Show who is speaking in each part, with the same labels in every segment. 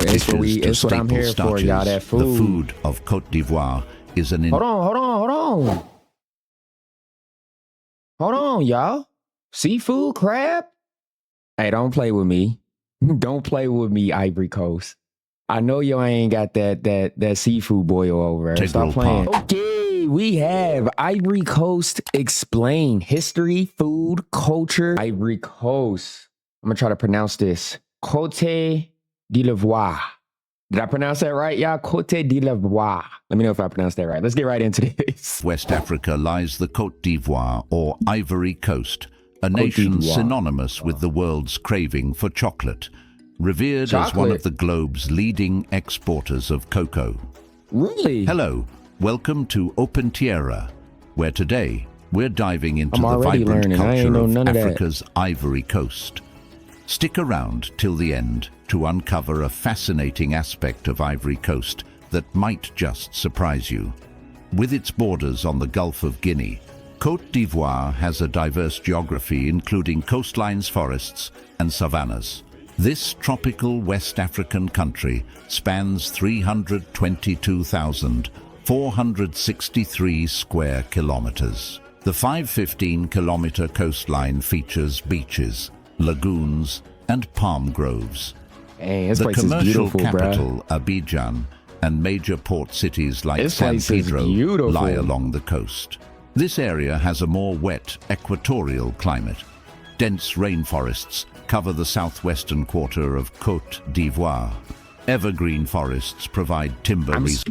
Speaker 1: It's what
Speaker 2: dishes to
Speaker 1: it's what I'm
Speaker 2: staple
Speaker 1: here for, y'all. That
Speaker 2: starches,
Speaker 1: food.
Speaker 2: the food of Côte d'Ivoire is an
Speaker 1: Hold on, y'all. Seafood, crab. Hey, don't play with me. Don't play with me, Ivory Coast. I know you ain't got that seafood boil over there. Stop playing. Okay, we have Ivory Coast explain history, food, culture. Ivory Coast. I'm gonna try to pronounce this. Côte d'Ivoire. Did I pronounce that right, y'all? Côte d'Ivoire. Let me know if I pronounced that right. Let's get right into this.
Speaker 2: West Africa lies the Côte d'Ivoire, or Ivory Coast, a nation synonymous with the world's craving for chocolate, revered as one of the globe's leading exporters of cocoa.
Speaker 1: Really?
Speaker 2: Hello, welcome to Open Tierra, where today we're diving into the vibrant culture of Africa's Ivory Coast. Stick around till the end to uncover a fascinating aspect of Ivory Coast that might just surprise you. With its borders on the Gulf of Guinea, Côte d'Ivoire has a diverse geography including coastlines, forests, and savannas. This tropical West African country spans 322,463 square kilometers. The 515-kilometer coastline features beaches, lagoons, and palm groves.
Speaker 1: Hey, this
Speaker 2: the
Speaker 1: place
Speaker 2: commercial
Speaker 1: is beautiful,
Speaker 2: capital, Abidjan, and major port cities like San Pedro lie along the coast. This area has a more wet, equatorial climate. Dense rainforests cover the southwestern quarter of Côte d'Ivoire. Evergreen forests provide timber.
Speaker 1: I'm just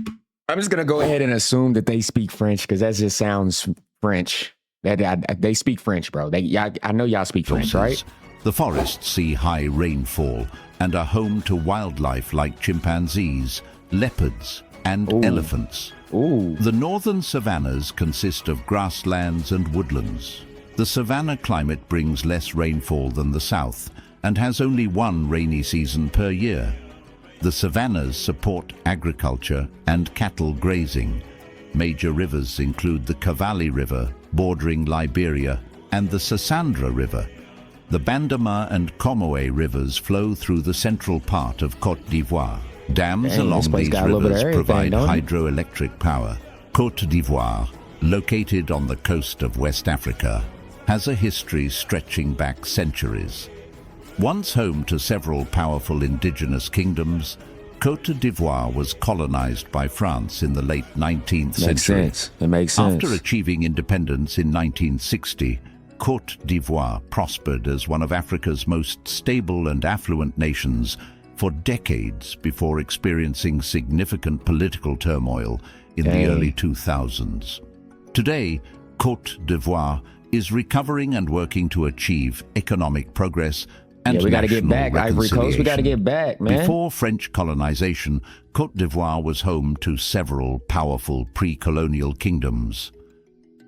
Speaker 1: going to go ahead and assume that they speak French because that just sounds French. They speak French, bro. I know y'all speak French, right?
Speaker 2: The forests see high rainfall and are home to wildlife like chimpanzees, leopards, and elephants. The northern savannas consist of grasslands and woodlands. The savanna climate brings less rainfall than the south and has only one rainy season per year. The savannas support agriculture and cattle grazing. Major rivers include the Cavalli River, bordering Liberia, and the Sassandra River. The Bandama and Comoé rivers flow through the central part of Côte d'Ivoire. Dams along these rivers provide hydroelectric power. Côte d'Ivoire, located on the coast of West Africa, has a history stretching back centuries. Once home to several powerful indigenous kingdoms, Côte d'Ivoire was colonized by France in the late 19th century.
Speaker 1: It makes sense.
Speaker 2: After achieving independence in 1960, Côte d'Ivoire prospered as one of Africa's most stable and affluent nations for decades before experiencing significant political turmoil in the early 2000s. Today, Côte d'Ivoire is recovering and working to achieve economic progress and
Speaker 1: we got to get back, Ivory Coast. We got to get back, man.
Speaker 2: Before French colonization, Côte d'Ivoire was home to several powerful pre-colonial kingdoms.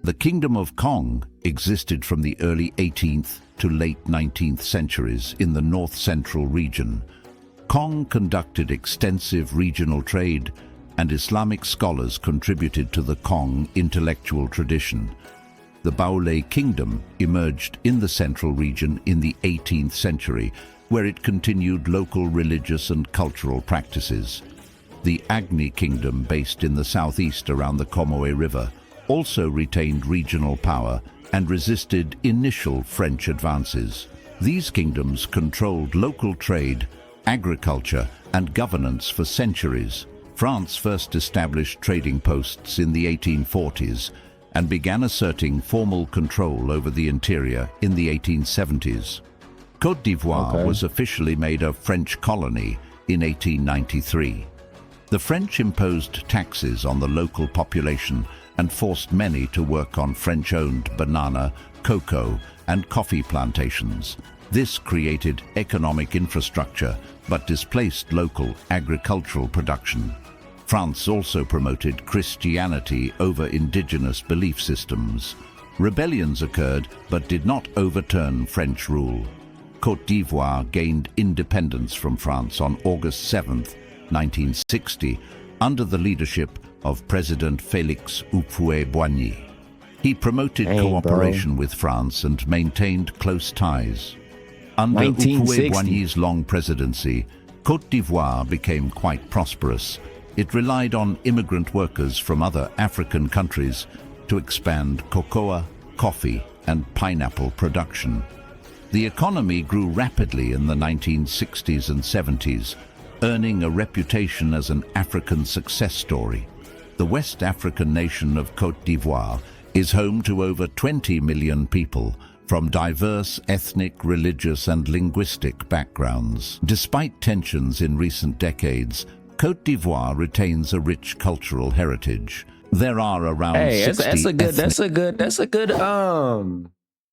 Speaker 2: The Kingdom of Kong existed from the early 18th to late 19th centuries in the north-central region. Kong conducted extensive regional trade, and Islamic scholars contributed to the Kong intellectual tradition. The Baoulé Kingdom emerged in the central region in the 18th century, where it continued local religious and cultural practices. The Agni Kingdom, based in the southeast around the Comoé River, also retained regional power and resisted initial French advances. These kingdoms controlled local trade, agriculture, and governance for centuries. France first established trading posts in the 1840s and began asserting formal control over the interior in the 1870s. Côte d'Ivoire was officially made a French colony in 1893. The French imposed taxes on the local population and forced many to work on French-owned banana, cocoa, and coffee plantations. This created economic infrastructure, but displaced local agricultural production. France also promoted Christianity over indigenous belief systems. Rebellions occurred, but did not overturn French rule. Côte d'Ivoire gained independence from France on August 7, 1960, under the leadership of President Félix Houphouët-Boigny. He promoted cooperation with France and maintained close ties. Under Houphouët-Boigny's long presidency, Côte d'Ivoire became quite prosperous. It relied on immigrant workers from other African countries to expand cocoa, coffee, and pineapple production. The economy grew rapidly in the 1960s and 70s, earning a reputation as an African success story. The West African nation of Côte d'Ivoire is home to over 20 million people from diverse ethnic, religious, and linguistic backgrounds. Despite tensions in recent decades, Côte d'Ivoire retains a rich cultural heritage. There are around 60
Speaker 1: that's a good,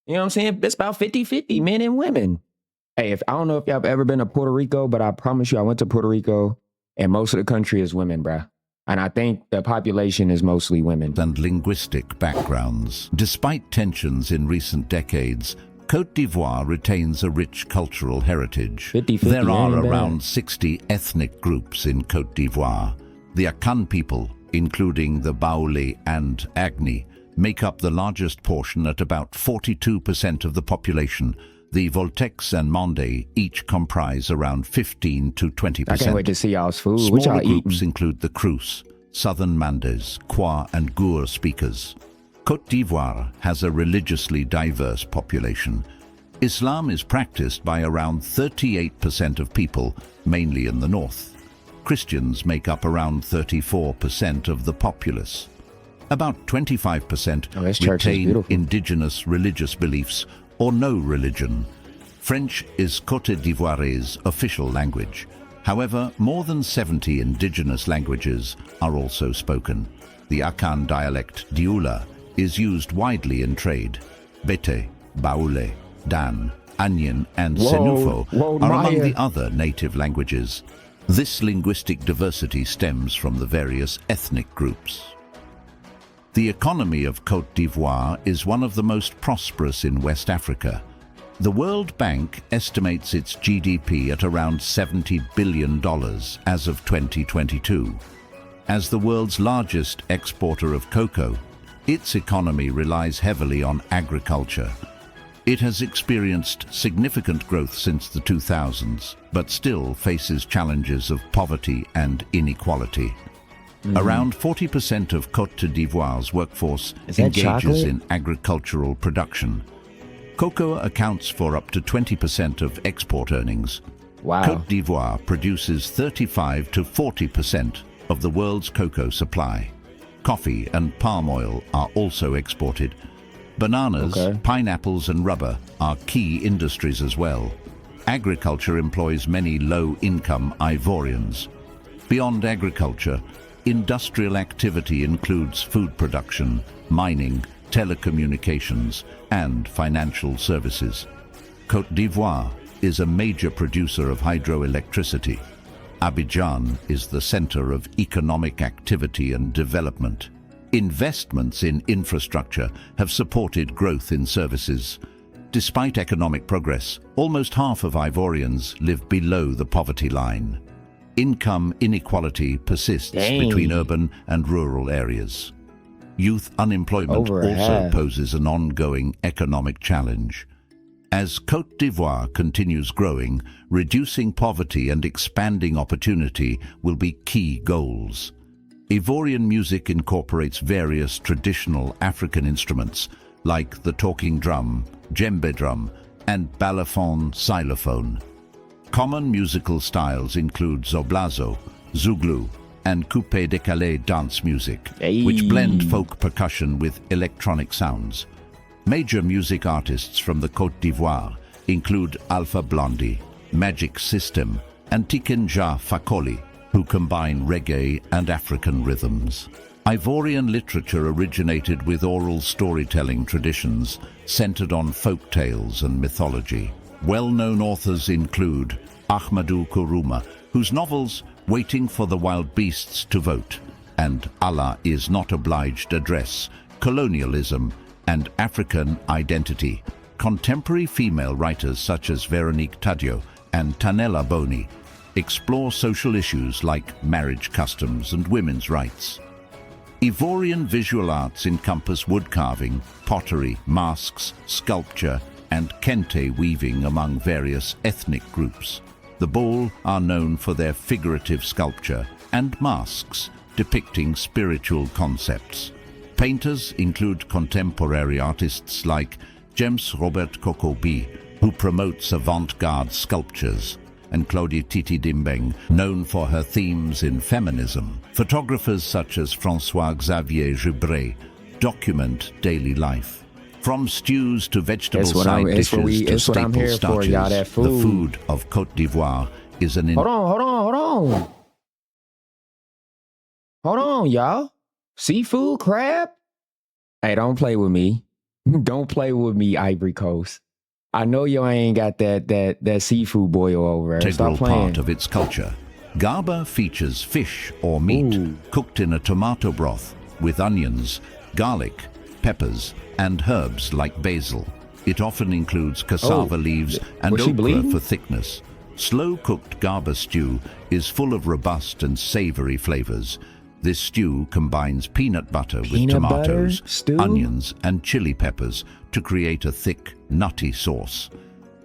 Speaker 1: you know what I'm saying? It's about 50-50 men and women. Hey, I don't know if y'all have ever been to Puerto Rico, but I promise you I went to Puerto Rico and most of the country is women, bruh. And I think the population is mostly women.
Speaker 2: And linguistic backgrounds. Despite tensions in recent decades, Côte d'Ivoire retains a rich cultural heritage.
Speaker 1: 50-50
Speaker 2: There are
Speaker 1: ain't
Speaker 2: around
Speaker 1: bad.
Speaker 2: 60 ethnic groups in Côte d'Ivoire. The Akan people, including the Baoulé and Agni, make up the largest portion at about 42% of the population. The Voltecs and Mande each comprise around 15 to 20%.
Speaker 1: I can't wait to see y'all's food. What
Speaker 2: Smaller
Speaker 1: y'all
Speaker 2: groups
Speaker 1: eating?
Speaker 2: include the Crous, Southern Mandes, Kwa and Gur speakers. Côte d'Ivoire has a religiously diverse population. Islam is practiced by around 38% of people, mainly in the north. Christians make up around 34% of the populace. About 25%
Speaker 1: this church is
Speaker 2: retain
Speaker 1: beautiful.
Speaker 2: indigenous religious beliefs or no religion. French is Côte d'Ivoire's official language. However, more than 70 indigenous languages are also spoken. The Akan dialect Dioula is used widely in trade. Bete, Baoulé, Dan, Anyan, and Senufo are among the other native languages. This linguistic diversity stems from the various ethnic groups. The economy of Côte d'Ivoire is one of the most prosperous in West Africa. The World Bank estimates its GDP at around $70 billion as of 2022. As the world's largest exporter of cocoa, its economy relies heavily on agriculture. It has experienced significant growth since the 2000s, but still faces challenges of poverty and inequality. Around 40% of Côte d'Ivoire's workforce engages
Speaker 1: chocolate?
Speaker 2: in agricultural production. Cocoa accounts for up to 20% of export earnings.
Speaker 1: Wow.
Speaker 2: Côte d'Ivoire produces 35 to 40% of the world's cocoa supply. Coffee and palm oil are also exported. Bananas, pineapples and rubber are key industries as well. Agriculture employs many low-income Ivorians. Beyond agriculture, industrial activity includes food production, mining, telecommunications, and financial services. Côte d'Ivoire is a major producer of hydroelectricity. Abidjan is the center of economic activity and development. Investments in infrastructure have supported growth in services. Despite economic progress, almost half of Ivorians live below the poverty line. Income inequality persists between urban and rural areas. Youth unemployment also poses an ongoing economic challenge. As Côte d'Ivoire continues growing, reducing poverty and expanding opportunity will be key goals. Ivorian music incorporates various traditional African instruments like the talking drum, djembe drum, and balafon xylophone. Common musical styles include zoblazo, zouglo, and coupé-décalé dance music, which blend folk percussion with electronic sounds. Major music artists from the Côte d'Ivoire include Alpha Blondy, Magic System, and Tikenja Fakoli, who combine reggae and African rhythms. Ivorian literature originated with oral storytelling traditions centered on folk tales and mythology. Well-known authors include Ahmadou Kourouma, whose novels Waiting for the Wild Beasts to Vote and Allah is Not Obliged address colonialism and African identity. Contemporary female writers such as Veronique Tadio and Tanella Boni explore social issues like marriage customs and women's rights. Ivorian visual arts encompass wood carving, pottery, masks, sculpture, and kente weaving among various ethnic groups. The Ball are known for their figurative sculpture and masks depicting spiritual concepts. Painters include contemporary artists like James Robert Kokobi, who promotes avant-garde sculptures, and Claudie Titi Dimbeng, known for her themes in feminism. Photographers such as François-Xavier Gebret document daily life. From stews to vegetable side dishes to staple starches, the food of Côte d'Ivoire is an...
Speaker 1: Hold on, y'all. Seafood, crab? Hey, don't play with me. Don't play with me, Ivory Coast. I know you ain't got that seafood boil over.
Speaker 2: Integral part of its culture. Garba features fish or meat cooked in a tomato broth with onions, garlic, peppers, and herbs like basil. It often includes cassava leaves and okra for thickness. Slow-cooked Garba stew is full of robust and savory flavors. This stew combines peanut butter with tomatoes, onions, and chili peppers to create a thick, nutty sauce.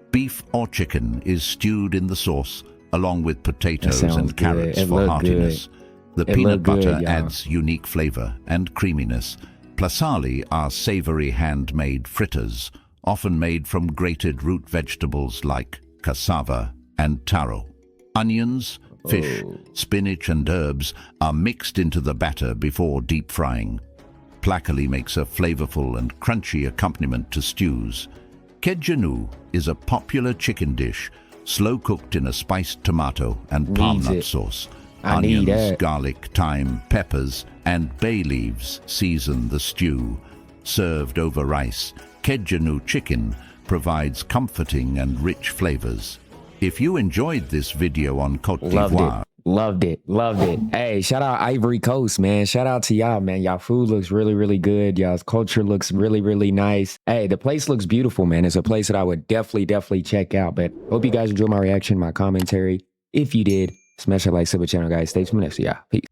Speaker 2: Beef or chicken is stewed in the sauce, along with potatoes and carrots for heartiness. The peanut butter adds unique flavor and creaminess. Plasali are savory handmade fritters, often made from grated root vegetables like cassava and taro. Onions, fish, spinach and herbs are mixed into the batter before deep frying. Placali makes a flavorful and crunchy accompaniment to stews. Kedjanu is a popular chicken dish, slow-cooked in a spiced tomato and palm nut sauce. Onions, garlic, thyme, peppers, and bay leaves season the stew. Served over rice, Kedjanu chicken provides comforting and rich flavors. If you enjoyed this video on Côte d'Ivoire...
Speaker 1: Loved it. Hey, shout out Ivory Coast, man. Shout out to y'all, man. Y'all food looks really, really good. Y'all's culture looks really, really nice. Hey, the place looks beautiful, man. It's a place that I would definitely check out. But hope you guys enjoyed my reaction, my commentary. If you did, smash that like, sub the channel, guys. Stay tuned for next. Yeah, peace.